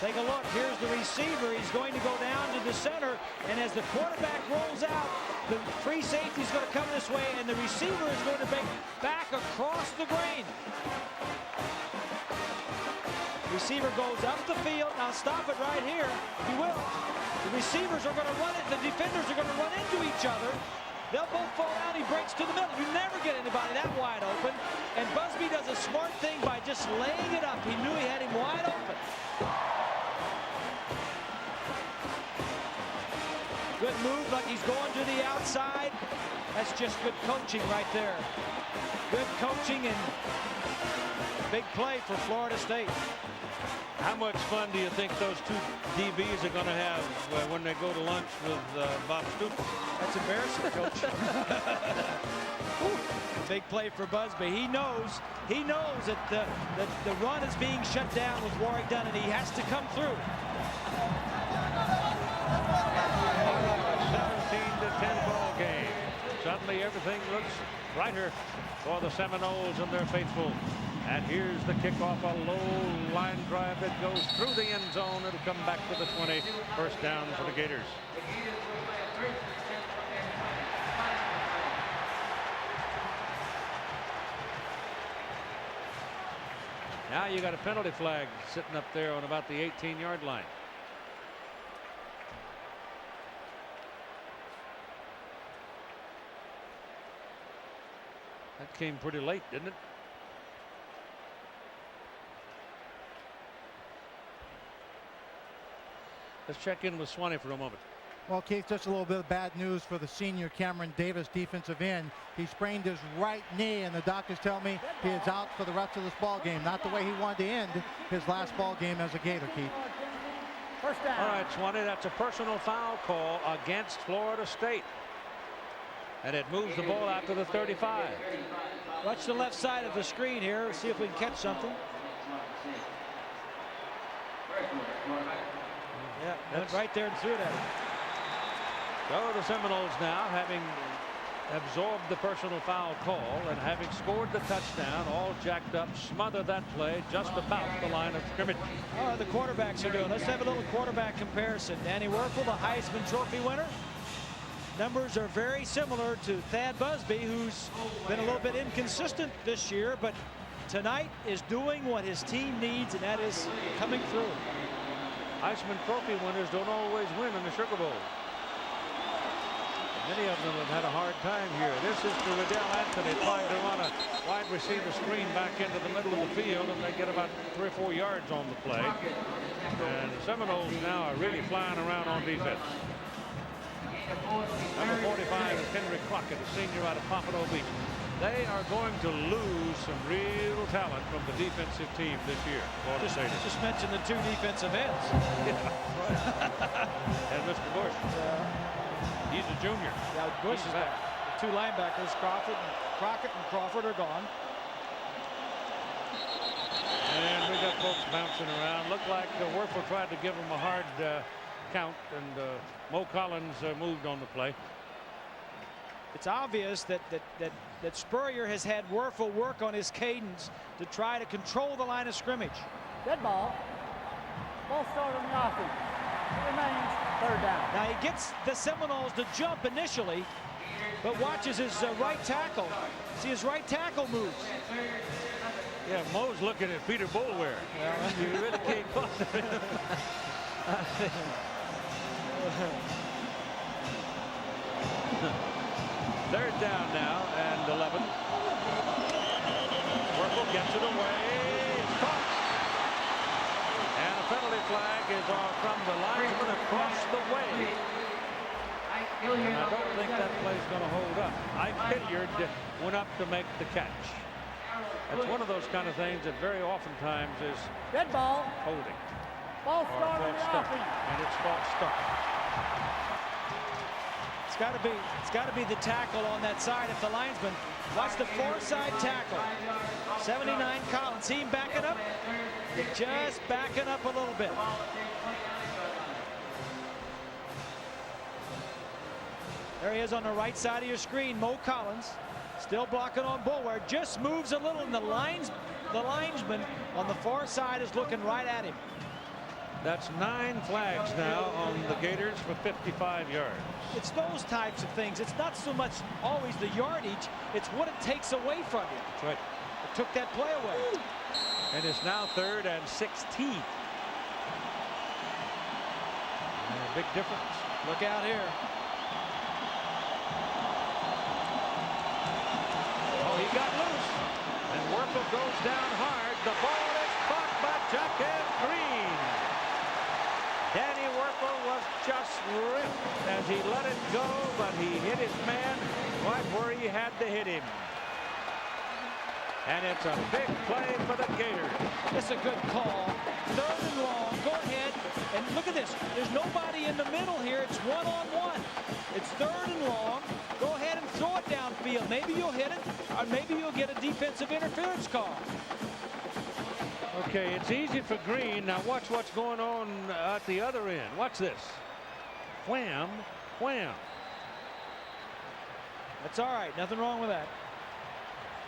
Take a look. Here's the receiver. He's going to go down to the center. And as the quarterback rolls out, the free safety is going to come this way. And the receiver is going to make back across the grain. Receiver goes up the field. Now stop it right here. He will. The receivers are going to run it. The defenders are going to run into each other. They'll both fall down. He breaks to the middle. You never get anybody that wide open. And Busby does a smart thing by just laying it up. He knew he had him wide open. Good move, like he's going to the outside. That's just good coaching right there. Good coaching and big play for Florida State. How much fun do you think those two DBs are going to have when they go to lunch with Bob Stoops? That's embarrassing, Coach. Big play for Busby. He knows that the run is being shut down with Warrick Dunn, and he has to come through. 17-10 ball game. Suddenly everything looks brighter for the Seminoles and their faithful. And here's the kickoff, a low line drive that goes through the end zone. It'll come back to the 20. First down for the Gators. Now you got a penalty flag sitting up there on about the 18-yard line. That came pretty late, didn't it? Let's check in with Swanee for a moment. Well, Keith, just a little bit of bad news for the senior Cameron Davis, defensive end. He sprained his right knee, and the doctors tell me he is out for the rest of this ball game. Not the way he wanted to end his last ball game as a Gator, Keith. First down. All right, Swanee, that's a personal foul call against Florida State. And it moves the ball out to the 35. Watch the left side of the screen here. See if we can catch something. Yeah, that's right there and threw that. So the Seminoles now, having absorbed the personal foul call and having scored the touchdown, all jacked up, smother that play just about the line of scrimmage. Oh, the quarterbacks are doing. Let's have a little quarterback comparison. Danny Wuerffel, the Heisman Trophy winner. Numbers are very similar to Thad Busby, who's been a little bit inconsistent this year, but tonight is doing what his team needs, and that is coming through. Heisman Trophy winners don't always win in the Sugar Bowl. Many of them have had a hard time here. This is to Riddell Anthony trying to run a wide receiver screen back into the middle of the field, and they get about 3 or 4 yards on the play. And the Seminoles now are really flying around on defense. Number 45 is Henry Crockett, a senior out of Pompano Beach. They are going to lose some real talent from the defensive team this year. Just mention the two defensive ends. And Mr. Bush. He's a junior. Yeah, Bush is back. The two linebackers, Crockett and Crawford, are gone. And we got folks bouncing around. Looked like Wuerffel tried to give him a hard count, and Mo Collins moved on the play. It's obvious that Spurrier has had Wuerffel work on his cadence to try to control the line of scrimmage. Good ball. Ball start on the offense. It remains third down. Now he gets the Seminoles to jump initially, but watches his right tackle. See, his right tackle moves. Yeah, Mo's looking at Peter Boulware. Well, you really can't call him. Third down now and 11. Wuerffel gets it away. It's caught. And a penalty flag is from the linesman across the way. And I don't think that play's going to hold up. Hilliard went up to make the catch. It's one of those kind of things that very oftentimes is good ball. Holding. Ball start on the offense. And it's false start. It's got to be the tackle on that side if the linesman. Watch the far side tackle. 79 Collins. See him backing up? Just backing up a little bit. There he is on the right side of your screen. Mo Collins still blocking on Boulware. Just moves a little, and the linesman on the far side is looking right at him. That's 9 flags now on the Gators for 55 yards. It's those types of things. It's not so much always the yardage. It's what it takes away from you. That's right. It took that play away. And it's now 3rd and 16. A big difference. Look out here. Oh, he got loose. And Werfel goes down hard. The ball is caught by Jaquez Green. Danny Werfel was just ripped as he let it go, but he hit his man right where he had to hit him. And it's a big play for the Gators. It's a good call. 3rd and long. Go ahead. And look at this. There's nobody in the middle here. It's one-on-one. It's 3rd and long. Go ahead and throw it downfield. Maybe you'll hit it, or maybe you'll get a defensive interference call. Okay, it's easy for Green. Now watch what's going on at the other end. Watch this. Wham, wham. That's all right. Nothing wrong with that.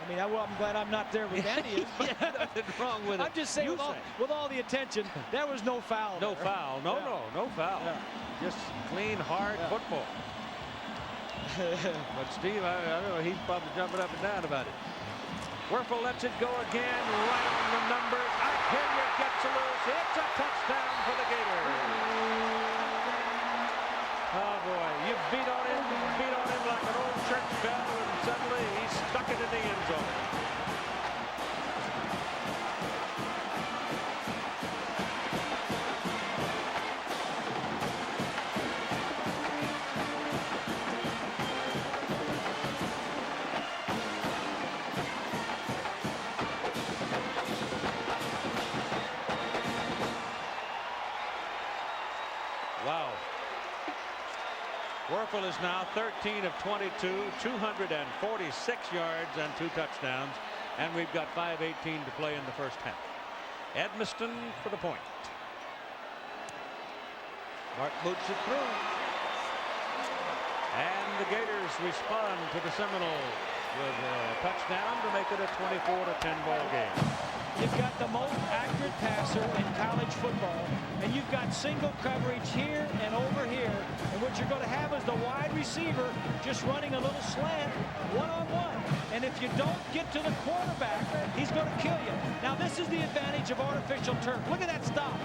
I mean, I'm glad I'm not there with Andy. Yeah, nothing wrong with it. I'm just saying, with all the attention, there was no foul. No foul. No, Yeah. no foul. Yeah. Just clean, hard football. But Steve, I don't know, he's probably jumping up and down about it. Werfel lets it go again, right on the numbers. Hilliard gets loose. It's a touchdown for the Gators. Oh boy, you beat on him like an old church bell, and suddenly he stuck it in the end zone. Wow. Werfel is now 13 of 22, 246 yards and 2 touchdowns. And we've got 5:18 to play in the first half. Edmiston for the point. Mark boots it through. And the Gators respond to the Seminoles with a touchdown to make it a 24-10 ball game. You've got the most accurate passer in college football, and you've got single coverage here and over here. And what you're going to have is the wide receiver just running a little slant one-on-one. And if you don't get to the quarterback, he's going to kill you. Now, this is the advantage of artificial turf. Look at that stop.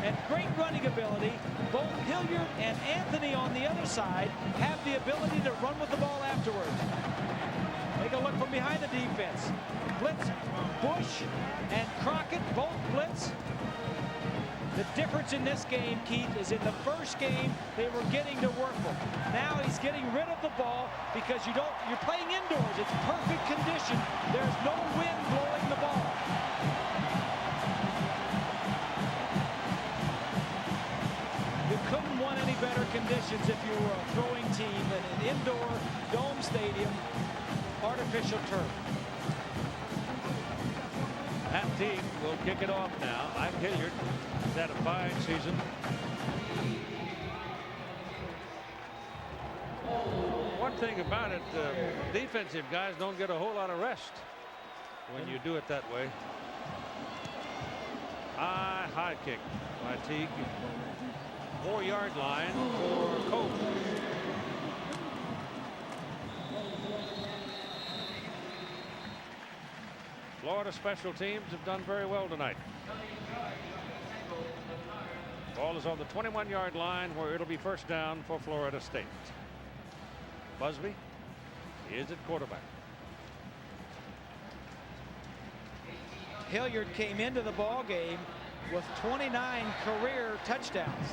And great running ability. Both Hilliard and Anthony on the other side have the ability to run with the ball afterwards. Take a look from behind the defense. Blitz, Bush and Crockett both blitz. The difference in this game, Keith, is in the first game they were getting to Werfel. Now he's getting rid of the ball because you're playing indoors. It's perfect condition. There's no wind blowing the ball. You couldn't want any better conditions if you were a throwing team than an indoor dome stadium, artificial turf. That team will kick it off now. Ike Hilliard has had a fine season. One thing about it, defensive guys don't get a whole lot of rest when you do it that way. High kick by Teague. 4-yard line for Cope. Florida special teams have done very well tonight. Ball is on the 21-yard line where it'll be first down for Florida State. Busby is at quarterback. Hilliard came into the ball game with 29 career touchdowns.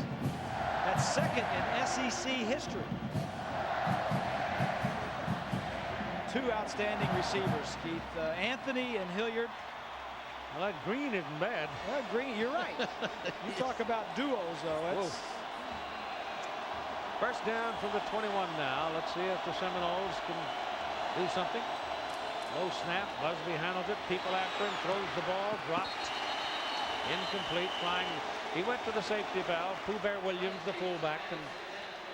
That's second in SEC history. 2 outstanding receivers, Keith. Anthony and Hilliard. Well, that Green isn't bad. Well, Green, you're right. You talk about duos, though. That's... First down from the 21 now. Let's see if the Seminoles can do something. Low snap. Busby handles it. People after him. Throws the ball. Dropped. Incomplete. Flying. He went to the safety valve. Pooh Bear Williams, the fullback, and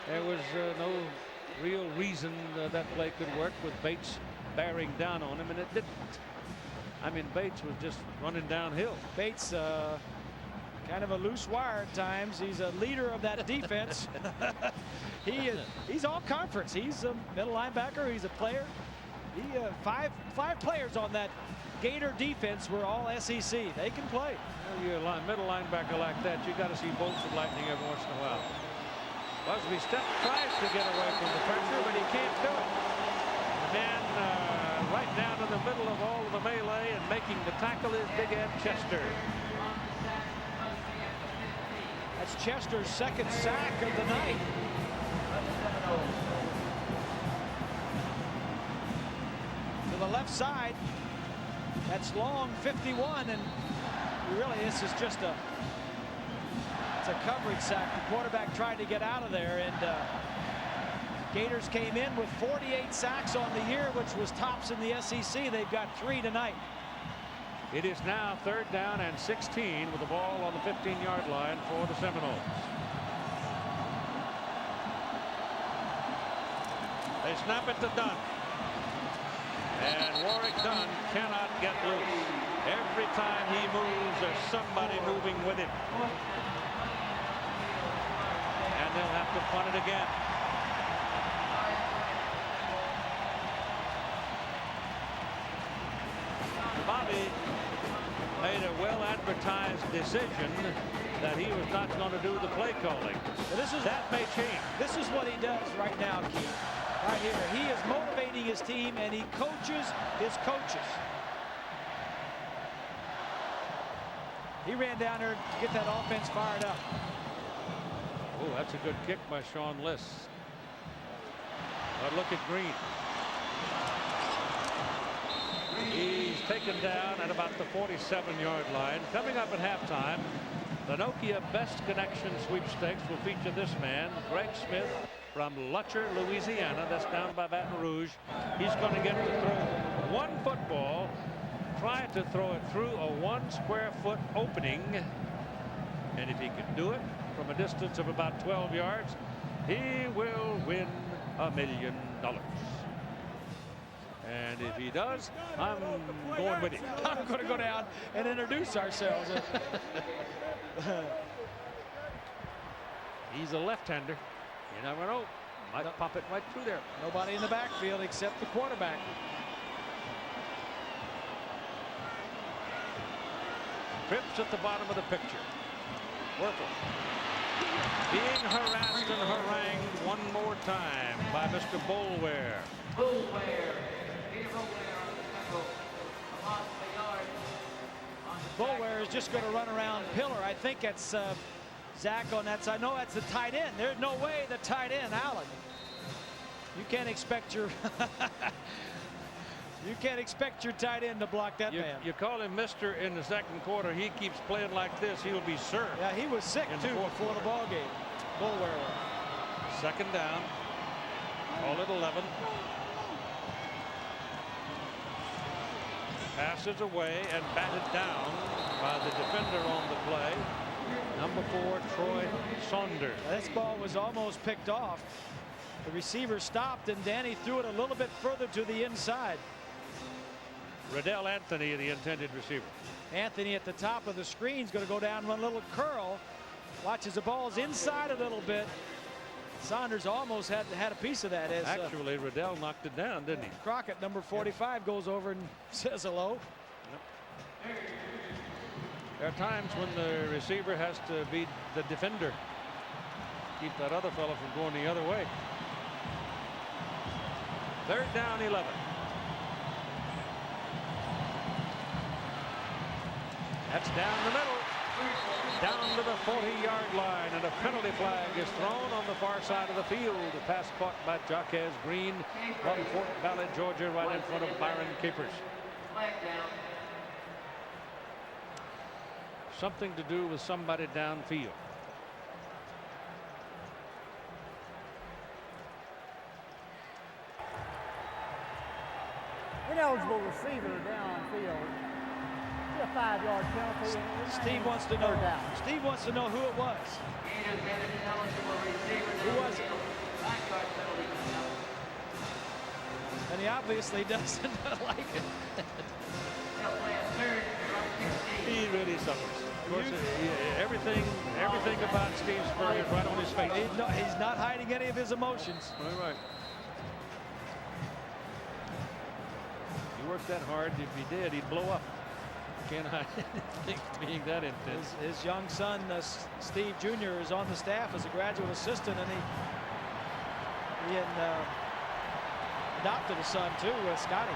there was no real reason that play could work with Bates bearing down on him, and it didn't. I mean, Bates was just running downhill. Bates Kind of a loose wire at times. He's a leader of that defense. He's all conference. He's a middle linebacker. He's a player. Five players on that Gator defense were all SEC. They can play. Well, you're a middle linebacker like that, you got to see bolts of lightning every once in a while. Busby tries to get away from the pressure, but he can't do it. The man right down in the middle of all of the melee and making the tackle is Big Ed Chester. That's Chester's second sack of the night. To the left side, that's long 51, and really this is just it's a coverage sack. The quarterback tried to get out of there, and Gators came in with 48 sacks on the year, which was tops in the SEC. They've got 3 tonight. It is now 3rd down and 16 with the ball on the 15-yard line for the Seminoles. They snap it to Dunn. And Warrick Dunn cannot get loose. Every time he moves, there's somebody moving with him. And they'll have to punt it again. Bobby made a well-advertised decision that he was not going to do the play calling. That may change. This is what he does right now, Keith. Right here. He is motivating his team, and he coaches his coaches. He ran down there to get that offense fired up. Oh, that's a good kick by Sean Liss. But look at Green. He's taken down at about the 47-yard line. Coming up at halftime, the Nokia Best Connection Sweepstakes will feature this man, Greg Smith, from Lutcher, Louisiana. That's down by Baton Rouge. He's going to get to throw one football, try to throw it through a 1 square foot opening. And if he can do it from a distance of about 12 yards, he will win $1 million. And if he does, I'm going with him. I'm going to go down and introduce ourselves. He's a left-hander. You never know. Might pop it right through there. Nobody in the backfield except the quarterback. Cripps at the bottom of the picture. Werfel being harassed and harangued one more time by Mr. Boulware. Boulware is just going to run around Pillar. I think it's Zach on that side. No, that's the tight end. There's no way the tight end, Allen. You can't expect your you can't expect your tight end to block that man. You call him Mr. in the second quarter. He keeps playing like this. He'll be Sir. Yeah, he was sick too before the ball game. Boulware. 2nd down. Call it 11. Passes away and batted down by the defender on the play. Number 4, Troy Saunders. This ball was almost picked off. The receiver stopped, and Danny threw it a little bit further to the inside. Riddell Anthony, the intended receiver. Anthony at the top of the screen is going to go down one little curl. Watches the ball's inside a little bit. Saunders almost had a piece of that. As actually, Riddell knocked it down, didn't he? Crockett, number 45, goes over and says hello. Yep. There are times when the receiver has to be the defender. Keep that other fellow from going the other way. 3rd down, 11. That's down the middle. Down to the 40-yard line, and a penalty flag is thrown on the far side of the field. A pass caught by Jaquez Green from Fort Valley, Georgia, right in front of Byron Capers. Something to do with somebody downfield. Ineligible receiver downfield. A 5-yard penalty. Steve wants to know. Steve wants to know who it was. Who was it? And he obviously doesn't like it. He really suffers. course, everything about Steve Spurrier is right on his face. He's not hiding any of his emotions. Right. He worked that hard. If he did, he'd blow up. Can't hide anything being that intense. His young son, Steve Jr., is on the staff as a graduate assistant, and he adopted a son too, Scotty.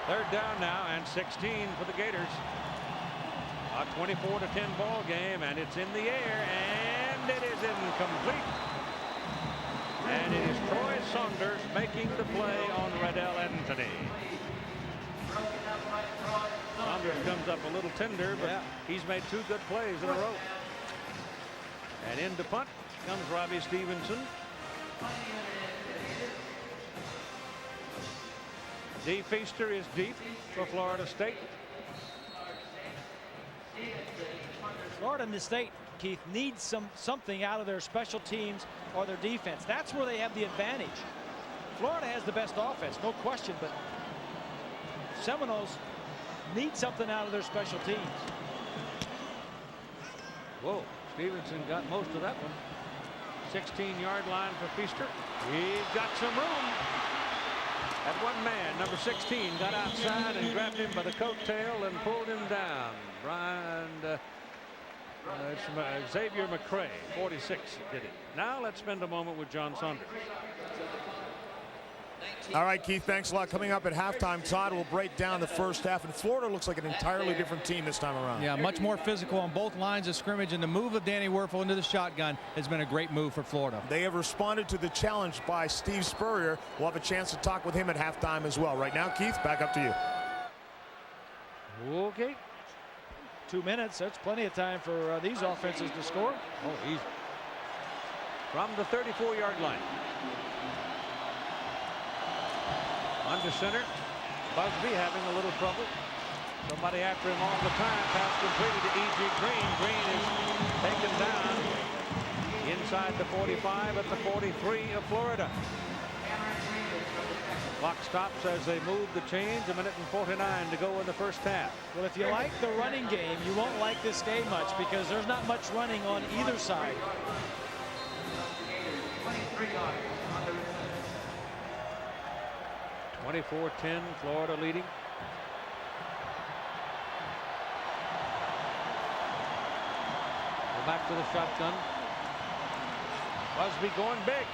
Third down now and 16 for the Gators. A 24-10 ball game, and it's in the air, and it is incomplete. And it is Troy Saunders making the play on Redell Anthony. Saunders comes up a little tender, but he's made 2 good plays in a row. And into punt comes Robbie Stevenson. Dee Feaster is deep for Florida State. Florida State, Keith, needs something out of their special teams or their defense. That's where they have the advantage. Florida has the best offense, no question, but Seminoles need something out of their special teams. Whoa, Stevenson got most of that one. 16-yard line for Feaster. He's got some room. That one man, number 16, got outside and grabbed him by the coattail and pulled him down. Xavier McCray, 46, did it. Now let's spend a moment with John Saunders. All right, Keith, thanks a lot. Coming up at halftime, Todd will break down the first half, and Florida looks like an entirely different team this time around. Yeah, much more physical on both lines of scrimmage, and the move of Danny Wuerffel into the shotgun has been a great move for Florida. They have responded to the challenge by Steve Spurrier. We'll have a chance to talk with him at halftime as well. Right now, Keith, back up to you. Okay. 2 minutes, that's plenty of time for these offenses to score. Oh, easy. From the 34-yard line. Under center, Busby having a little trouble. Somebody after him all the time. Pass completed to E.G. Green. Green is taken down inside the 45 at the 43 of Florida. Clock stops as they move the chains. 1:49 to go in the first half. Well, if you like the running game, you won't like this game much because there's not much running on either side. 24-10, Florida leading. Go back to the shotgun. Busby going big.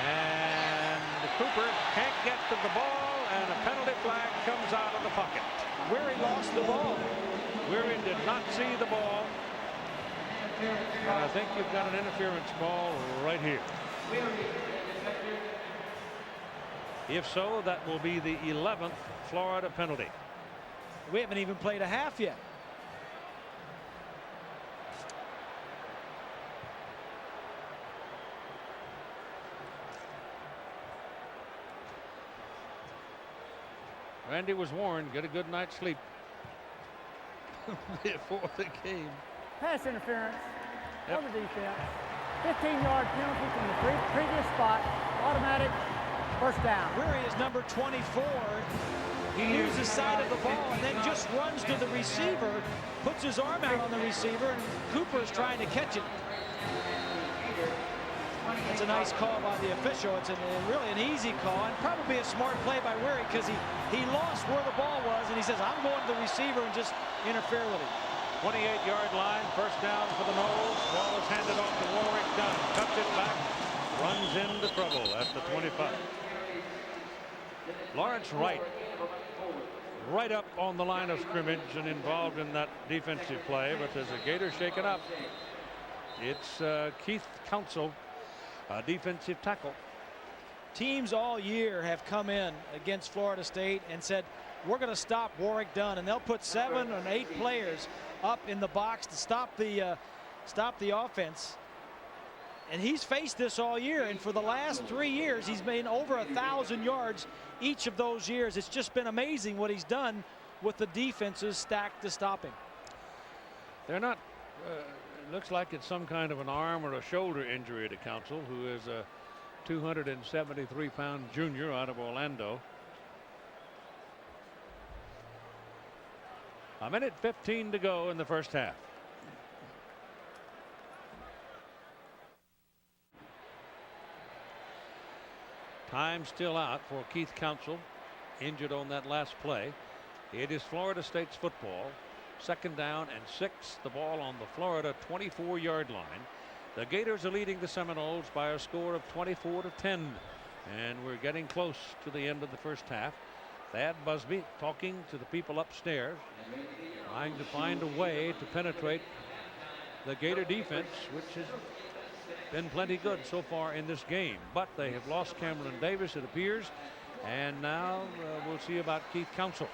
And Cooper can't get to the ball, and a penalty flag comes out of the pocket. Weary lost the ball. Weary did not see the ball. And I think you've got an interference ball right here. If so, that will be the 11th Florida penalty. We haven't even played a half yet. Randy was warned, get a good night's sleep before the game. Pass interference of the defense. 15-yard penalty from the previous spot. Automatic first down. Weary is number 24. He uses the side of the ball and then just runs to the receiver, puts his arm out on the receiver, and Cooper is trying to catch it. It's a nice call by the official. It's really an easy call and probably a smart play by Weary because he lost where the ball was and he says, I'm going to the receiver and just interfere with it. 28-yard line, first down for the Noles. Ball is handed off to Warrick Dunn. Cuts it back, runs into trouble at the 25. Lawrence Wright, right up on the line of scrimmage and involved in that defensive play, but there's a Gator shaken up. It's Keith Council, a defensive tackle. Teams all year have come in against Florida State and said, we're going to stop Warrick Dunn, and they'll put 7 or 8 players up in the box to stop the offense. And he's faced this all year, and for the last 3 years he's made over 1,000 yards each of those years. It's just been amazing what he's done with the defenses stacked to stop him. They're not it looks like it's some kind of an arm or a shoulder injury to Council, who is a 273-pound junior out of Orlando. A minute 15 to go in the first half. Time still out for Keith Council, injured on that last play. It is Florida State's football. 2nd down and 6. The ball on the Florida 24-yard line. The Gators are leading the Seminoles by a score of 24-10. And we're getting close to the end of the first half. Thad Busby talking to the people upstairs, trying to find a way to penetrate the Gator defense, which has been plenty good so far in this game. But they have lost Cameron Davis, it appears. And now we'll see about Keith Council.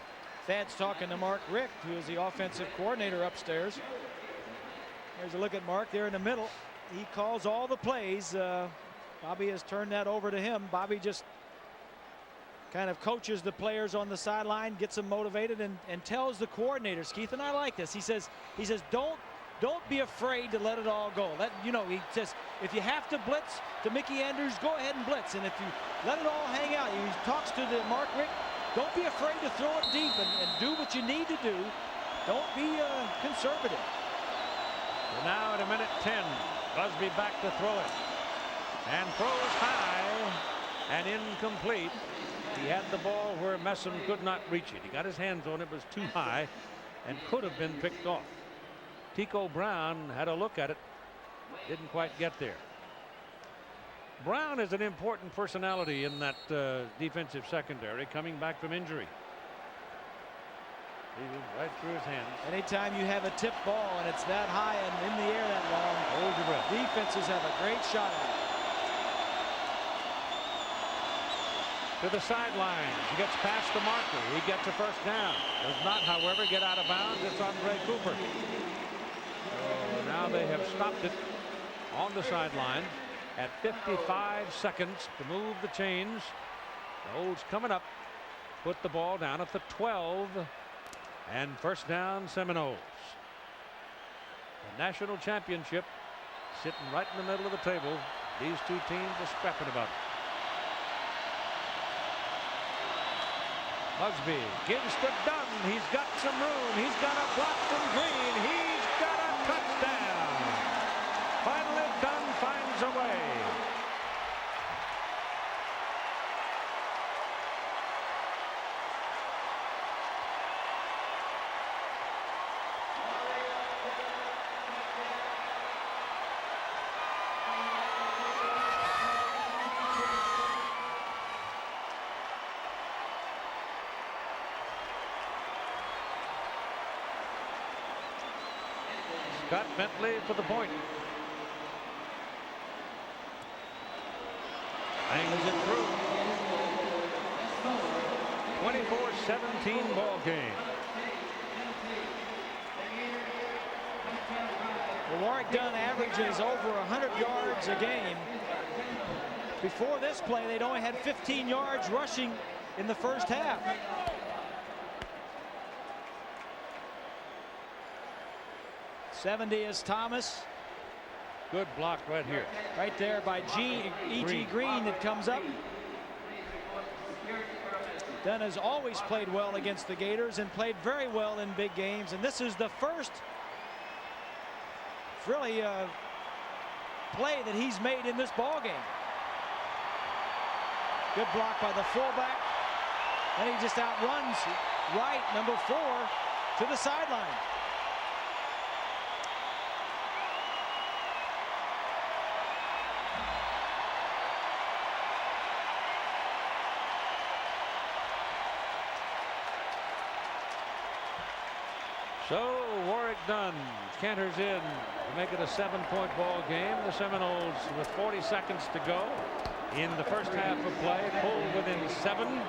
Thad's talking to Mark Richt, who is the offensive coordinator upstairs. Here's a look at Mark there in the middle. He calls all the plays. Bobby has turned that over to him. Bobby just kind of coaches the players on the sideline, gets them motivated, and tells the coordinators, Keith, and I like this. He says don't be afraid to let it all go. He says if you have to blitz to Mickey Andrews, go ahead and blitz. And if you let it all hang out, he talks to the Mark Richt, don't be afraid to throw it deep and do what you need to do. Don't be conservative. We're now at a minute 10. Busby back to throw it. And throws high and incomplete. He had the ball where Messam could not reach it. He got his hands on it, but it was too high and could have been picked off. Tico Brown had a look at it. Didn't quite get there. Brown is an important personality in that defensive secondary, coming back from injury. He was right through his hands. Anytime you have a tip ball and it's that high and in the air that long, hold your breath. Defenses have a great shot at it. To the sidelines. He gets past the marker. He gets a first down. Does not, however, get out of bounds. It's Andre Cooper. So now they have stopped it on the sideline at 55 seconds to move the chains. The Olds coming up. Put the ball down at the 12. And first down, Seminoles. The national championship sitting right in the middle of the table. These two teams are scrapping about it. Busby gives to Dunn. He's got some room. He's got a block from Green. He's got a touchdown. Finally, Dunn finds a way. Scott Bentley for the point. Hangs it through. 24-17 ball game. Well, Warwick Dunn averages over 100 yards a game. Before this play, they'd only had 15 yards rushing in the first half. '70 is Thomas. Good block right here. Right there by E.G. Green that comes up. Dunn has always played well against the Gators and played very well in big games. And this is the first really play that he's made in this ball game. Good block by the fullback. And he just outruns right, number 4, to the sideline. So Warwick Dunn canters in to make it a 7-point ball game. The Seminoles with 40 seconds to go in the first half of play, pulled within 7. And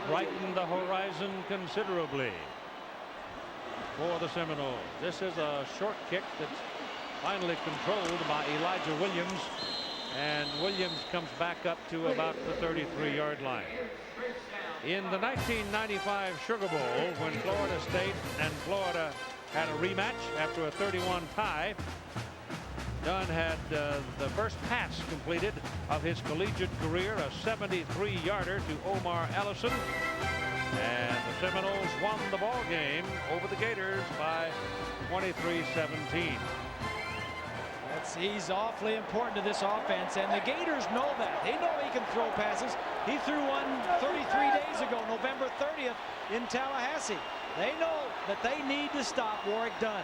brightened the horizon considerably for the Seminoles. This is a short kick that's finally controlled by Elijah Williams. And Williams comes back up to about the 33-yard line. In the 1995 Sugar Bowl, when Florida State and Florida had a rematch after a 31 tie, Dunn had the first pass completed of his collegiate career, a 73-yarder to Omar Ellison. And the Seminoles won the ball game over the Gators by 23-17. He's awfully important to this offense, and the Gators know that. They know he can throw passes. He threw one 33 days ago, November 30th, in Tallahassee. They know that they need to stop Warrick Dunn.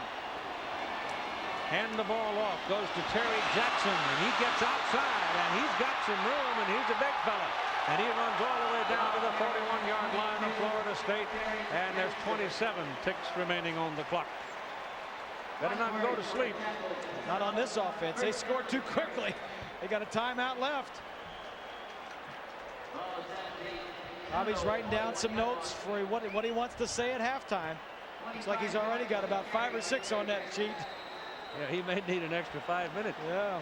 Hand the ball off, goes to Terry Jackson, and he gets outside, and he's got some room, and he's a big fella. And he runs all the way down to the 41-yard line of Florida State, and there's 27 ticks remaining on the clock. Better not go to sleep. Not on this offense. They scored too quickly. They got a timeout left. Bobby's writing down some notes for what he wants to say at halftime. Looks like he's already got about 5 or 6 on that sheet. Yeah, he may need an extra 5 minutes. Yeah.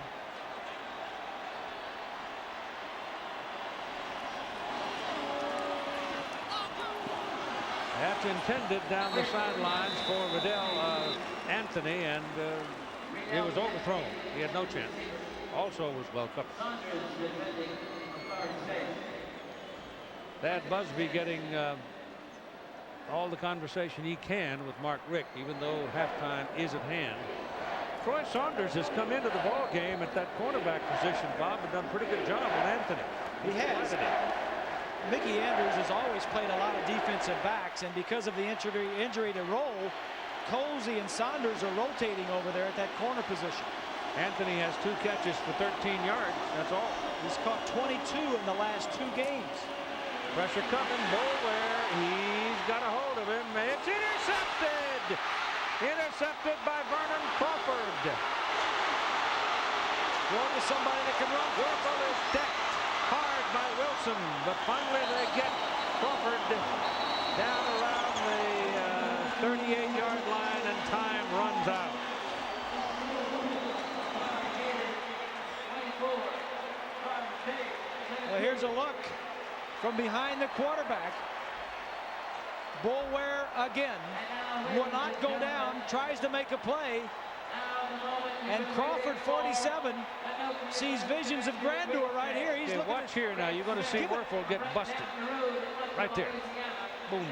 That's intended down the sidelines for Riddell Anthony, and it was overthrown. He had no chance. Also was well covered. Thad Busby getting all the conversation he can with Mark Richt, even though halftime is at hand. Troy Saunders has come into the ball game at that cornerback position, Bob, and done a pretty good job with Anthony. He has. Mickey Andrews has always played a lot of defensive backs, and because of the injury to Roll, Colsey and Saunders are rotating over there at that corner position. Anthony has 2 catches for 13 yards. That's all. He's caught 22 in the last 2 games. Pressure coming. Boulware. He's got a hold of him. It's intercepted. Intercepted by Vernon Crawford. Throw to somebody that can run. Werfel is decked hard by Wilson, but finally they get Crawford down around the 38-yard line, and time runs out. Well, here's a look from behind the quarterback. Boulware again will not go down, tries to make a play, and Crawford, 47, sees visions of grandeur right here. He's looking watch here now. You're going to see Werfel get busted right there. Boom.